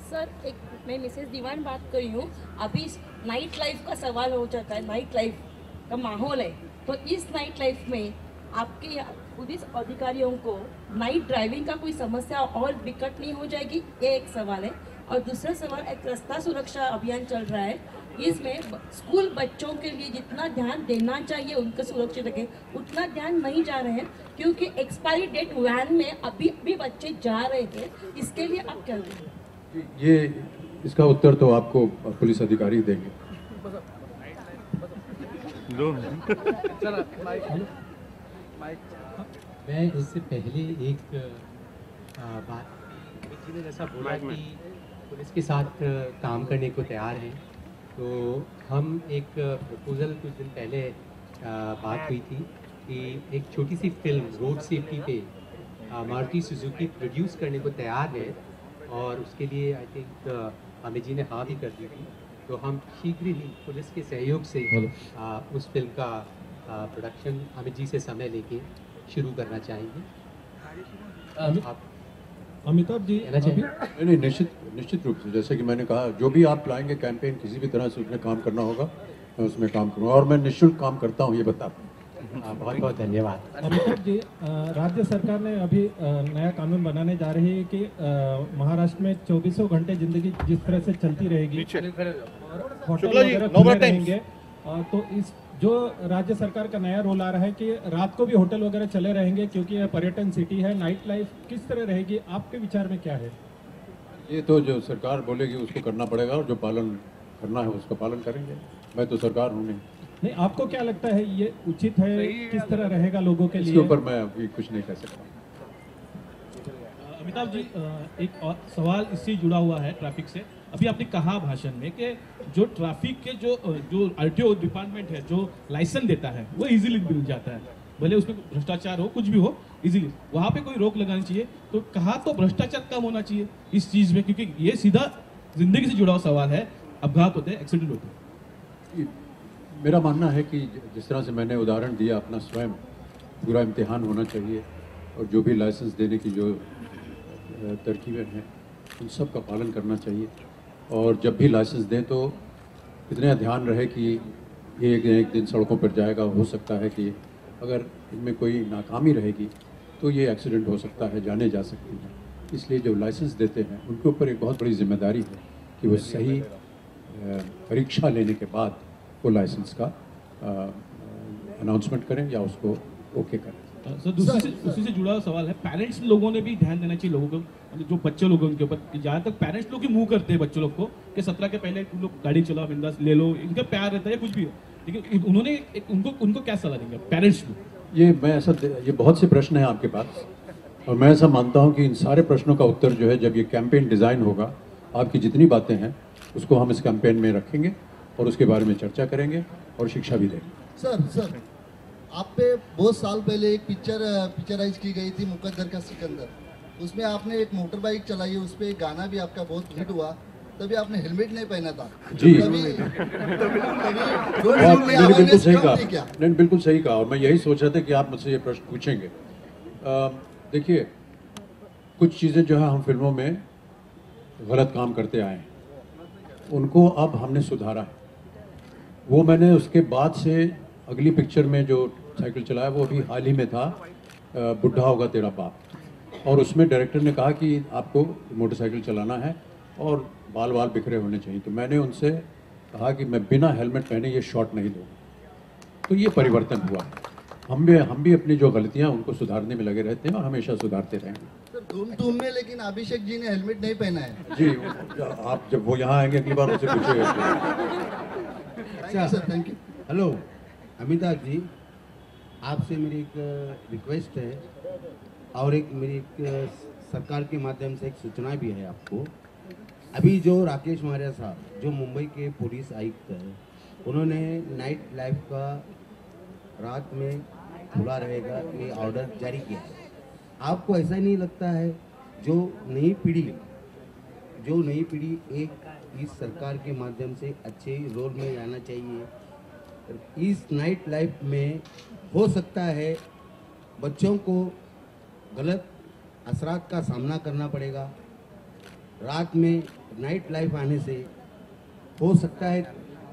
Sir, एक मैं Mrs दीवान बात कर रही हूँ। अभी नाइट लाइफ का सवाल हो जाता है, नाइट लाइफ का माहौल है, तो इस नाइट लाइफ में आपके पुलिस अधिकारियों को नाइट ड्राइविंग का कोई समस्या और दिक्कत नहीं हो जाएगी? ये एक सवाल है। और दूसरा सवाल, एक रास्ता सुरक्षा अभियान चल रहा है, इसमें स्कूल बच्चों के लिए जितना ध्यान देना चाहिए उनका सुरक्षित रखें, उतना ध्यान नहीं जा रहे हैं, क्योंकि एक्सपायरी डेट वैन में अभी भी बच्चे जा रहे थे। इसके लिए आप क्या करेंगे? ये इसका उत्तर तो आपको पुलिस अधिकारी देंगे। मैं इससे पहले एक बात जी ने जैसा बोला कि पुलिस के साथ काम करने को तैयार हैं, तो हम एक प्रपोज़ल कुछ दिन पहले बात हुई थी कि एक छोटी सी फिल्म रोड सेफ्टी पे मारुति सुजुकी प्रोड्यूस करने को तैयार है, और उसके लिए आई थिंक अमित जी ने हाँ भी कर दी थी। तो हम शीघ्र ही पुलिस के सहयोग से उस फिल्म का प्रोडक्शन अमित जी से समय लेके शुरू करना चाहेंगे। आप अमिताभ जी नहीं, निश्चित रूप से, जैसे कि मैंने कहा, जो भी आप लाएंगे कैंपेन, किसी भी तरह से उसमें काम करना होगा, मैं उसमें काम करूँगा, और मैं निःशुल्क काम करता हूँ, ये बता। बहुत बहुत धन्यवाद। अमिताभ जी, राज्य सरकार ने अभी नया कानून बनाने जा रही है कि महाराष्ट्र में 24 घंटे जिंदगी जिस तरह से चलती रहेगी और होटल वगैरह खुले रहेंगे, तो इस जो राज्य सरकार का नया रूल आ रहा है कि रात को भी होटल वगैरह चले रहेंगे, क्योंकि यह पर्यटन सिटी है, नाइट लाइफ किस तरह रहेगी, आपके विचार में क्या है? ये तो जो सरकार बोलेगी उसको करना पड़ेगा, और जो पालन करना है उसका पालन करेंगे। मैं तो सरकार हूँ नहीं। आपको क्या लगता है ये उचित है, किस तरह रहेगा लोगों के लिए? इसके ऊपर मैं अभी कुछ नहीं कह सकता। अमिताभ जी, एक और सवाल इससे जुड़ा हुआ है ट्रैफिक से। अभी आपने कहा भाषण में कि जो ट्रैफिक के जो आरटीओ डिपार्टमेंट है, जो लाइसेंस देता है, वो इजीली मिल जाता है, भले उसमें भ्रष्टाचार हो, कुछ भी हो, इजीली वहाँ पे कोई रोक लगानी चाहिए। तो कहा तो भ्रष्टाचार कम होना चाहिए इस चीज़ में, क्योंकि ये सीधा जिंदगी से जुड़ा हुआ सवाल है। अपघात होते हैं, एक्सीडेंट होते हैं। मेरा मानना है कि जिस तरह से मैंने उदाहरण दिया, अपना स्वयं पूरा इम्तिहान होना चाहिए, और जो भी लाइसेंस देने की जो तरकीबें हैं उन सब का पालन करना चाहिए। और जब भी लाइसेंस दें तो इतना ध्यान रहे कि ये एक दिन सड़कों पर जाएगा, हो सकता है कि अगर इनमें कोई नाकामी रहेगी तो ये एक्सीडेंट हो सकता है, जाने जा सकती हैं। इसलिए जो लाइसेंस देते हैं उनके ऊपर एक बहुत बड़ी जिम्मेदारी है कि वो सही परीक्षा लेने के बाद वो लाइसेंस का अनाउंसमेंट करें या उसको ओके करें। सर, उसी से जुड़ा सवाल है, पेरेंट्स लोगों ने भी ध्यान देना चाहिए लोगों को, मतलब जो बच्चे लोग हैं उनके ऊपर। जहाँ तक पेरेंट्स लोग ही मुंह करते हैं बच्चों लोग को कि 17 के पहले तुम लोग गाड़ी चलाओ, बिंदास ले लो, इनका प्यार रहता है कुछ भी हो, लेकिन उन्होंने उनको क्या सलाह देंगे पेरेंट्स को? ये बहुत से प्रश्न हैं आपके पास, और मैं ऐसा मानता हूँ कि इन सारे प्रश्नों का उत्तर जो है, जब ये कैंपेन डिज़ाइन होगा, आपकी जितनी बातें हैं उसको हम इस कैंपेन में रखेंगे और उसके बारे में चर्चा करेंगे और शिक्षा भी देंगे। सर, आप पे बहुत साल पहले एक पिक्चराइज की गई थी, मुकद्दर का सिकंदर। उसमें आपने एक मोटर बाइक चलाई है, उस पर एक गाना भी आपका बहुत हिट हुआ, तभी आपने हेलमेट नहीं पहना था जी। मैंने बिल्कुल सही कहा, नहीं बिल्कुल सही कहा, और मैं यही सोच रहा था कि आप मुझसे ये प्रश्न पूछेंगे। देखिए, कुछ चीज़ें जो है हम फिल्मों में गलत काम करते आए हैं, उनको अब हमने सुधारा है। वो मैंने उसके बाद से अगली पिक्चर में जो साइकिल चलाया वो अभी हाल ही में था, बुढ़ा होगा तेरा बाप, और उसमें डायरेक्टर ने कहा कि आपको मोटरसाइकिल चलाना है और बाल बिखरे होने चाहिए। तो मैंने उनसे कहा कि मैं बिना हेलमेट पहने ये शॉट नहीं दूँगा। तो ये परिवर्तन हुआ। हम भी अपनी जो गलतियाँ उनको सुधारने में लगे रहते हैं और हमेशा सुधारते रहेंगे। सर, धूम में लेकिन अभिषेक जी ने हेलमेट नहीं पहना है। जी, आप जब वो यहाँ आएंगे अगली बार उनसे पूछिएगा। Sir, thank you. Hello Amitabh ji, आपसे मेरी एक रिक्वेस्ट है, और एक मेरी एक सरकार के माध्यम से एक सूचना भी है आपको। अभी जो राकेश मारिया साहब जो मुंबई के पुलिस आयुक्त हैं, उन्होंने नाइट लाइफ का रात में खुला रहेगा ये ऑर्डर जारी किया है। आपको ऐसा नहीं लगता है जो नई पीढ़ी एक इस सरकार के माध्यम से अच्छे रोल में आना चाहिए? इस नाइट लाइफ में हो सकता है बच्चों को गलत असरात का सामना करना पड़ेगा, रात में नाइट लाइफ आने से हो सकता है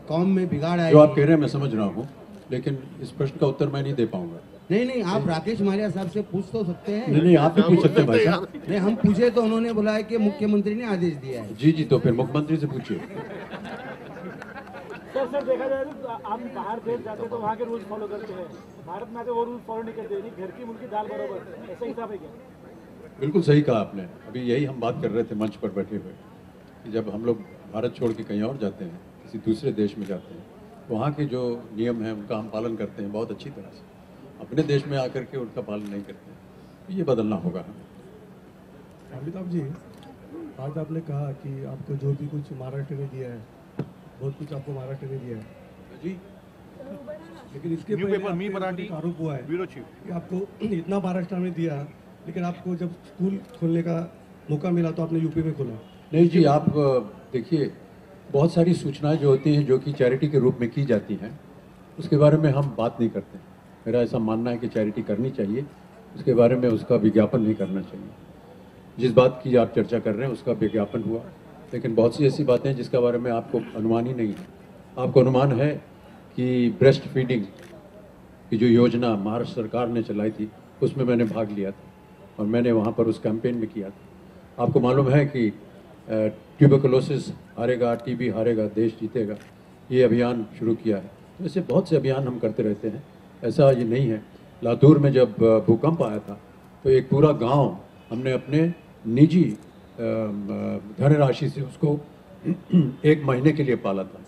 कौम में बिगाड़ आए। जो आप कह रहे हैं मैं समझ रहा हूँ, लेकिन इस प्रश्न का उत्तर मैं नहीं दे पाऊंगा। नहीं, आप राकेश मारिया साहब से पूछ तो सकते हैं। नहीं, आप भी पूछ सकते हैं भाई साहब। नहीं, हम पूछे तो उन्होंने बोला है कि मुख्यमंत्री ने आदेश दिया है। जी, तो फिर मुख्यमंत्री से पूछिए। सर देखा जाए तो आप बाहर देश जाते तो वहाँ के रूल्स फॉलो करते हैं, भारत में आते वो रूल्स फॉलो नहीं करते, नहीं घर की मुल्की दाल बराबर, ऐसा हिसाब है क्या? बिल्कुल सही कहा आपने। अभी यही हम बात कर रहे थे मंच पर बैठे हुए कि जब हम लोग भारत छोड़ के कहीं और जाते हैं, किसी दूसरे देश में जाते हैं, वहाँ के जो नियम हैं उनका हम पालन करते हैं बहुत अच्छी तरह से। अपने देश में आकर के उनका पालन नहीं करते हैं, ये बदलना होगा हमें। अमिताभ जी, आज आपने कहा कि आपको जो भी कुछ महाराष्ट्र ने दिया है, बहुत कुछ आपको महाराष्ट्र ने दिया है जी, लेकिन इसके पहले एक आरोप हुआ है कि आपको इतना महाराष्ट्र में दिया, लेकिन आपको जब स्कूल खोलने का मौका मिला तो आपने यूपी में खोला। नहीं जी, आप देखिए, बहुत सारी सूचनाएं जो होती हैं जो कि चैरिटी के रूप में की जाती हैं, उसके बारे में हम बात नहीं करते। मेरा ऐसा मानना है कि चैरिटी करनी चाहिए, उसके बारे में उसका विज्ञापन नहीं करना चाहिए। जिस बात की आप चर्चा कर रहे हैं उसका विज्ञापन हुआ, लेकिन बहुत सी ऐसी बातें हैं जिसका बारे में आपको अनुमान ही नहीं है। आपको अनुमान है कि ब्रेस्ट फीडिंग की जो योजना महाराष्ट्र सरकार ने चलाई थी उसमें मैंने भाग लिया था और मैंने वहाँ पर उस कैंपेन में किया था। आपको मालूम है कि ट्यूबरकुलोसिस हारेगा, टीबी हारेगा, देश जीतेगा, ये अभियान शुरू किया है। तो ऐसे बहुत से अभियान हम करते रहते हैं, ऐसा ये नहीं है। लातूर में जब भूकंप आया था तो एक पूरा गांव हमने अपने निजी धनराशि से उसको 1 महीने के लिए पाला था।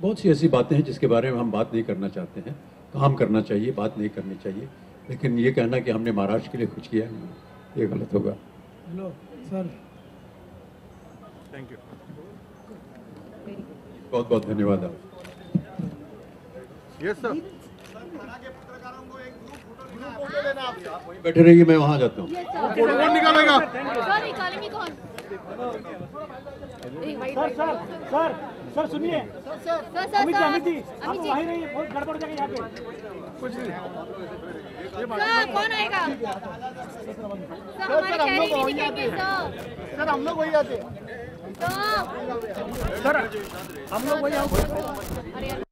बहुत सी ऐसी बातें हैं जिसके बारे में हम बात नहीं करना चाहते हैं। काम करना चाहिए, बात नहीं करनी चाहिए, लेकिन ये कहना कि हमने महाराष्ट्र के लिए कुछ किया ये गलत होगा। हेलो सर, थैंक यू, बहुत बहुत धन्यवाद आप। Yes sir. वहीं बैठे रहिए, मैं वहाँ जाता हूँ। कौन निकालेगा? सर निकालेंगे कौन? सर सुनिए, सर अमित जी आप वहीं रहिए, बहुत गड़बड़ हो जाएगा यहाँ पे। कुछ नहीं सर, कौन आएगा? सर हमारी कैरी नहीं दिखेंगे सर हम लोग वही आते सर हम लोग वही अरे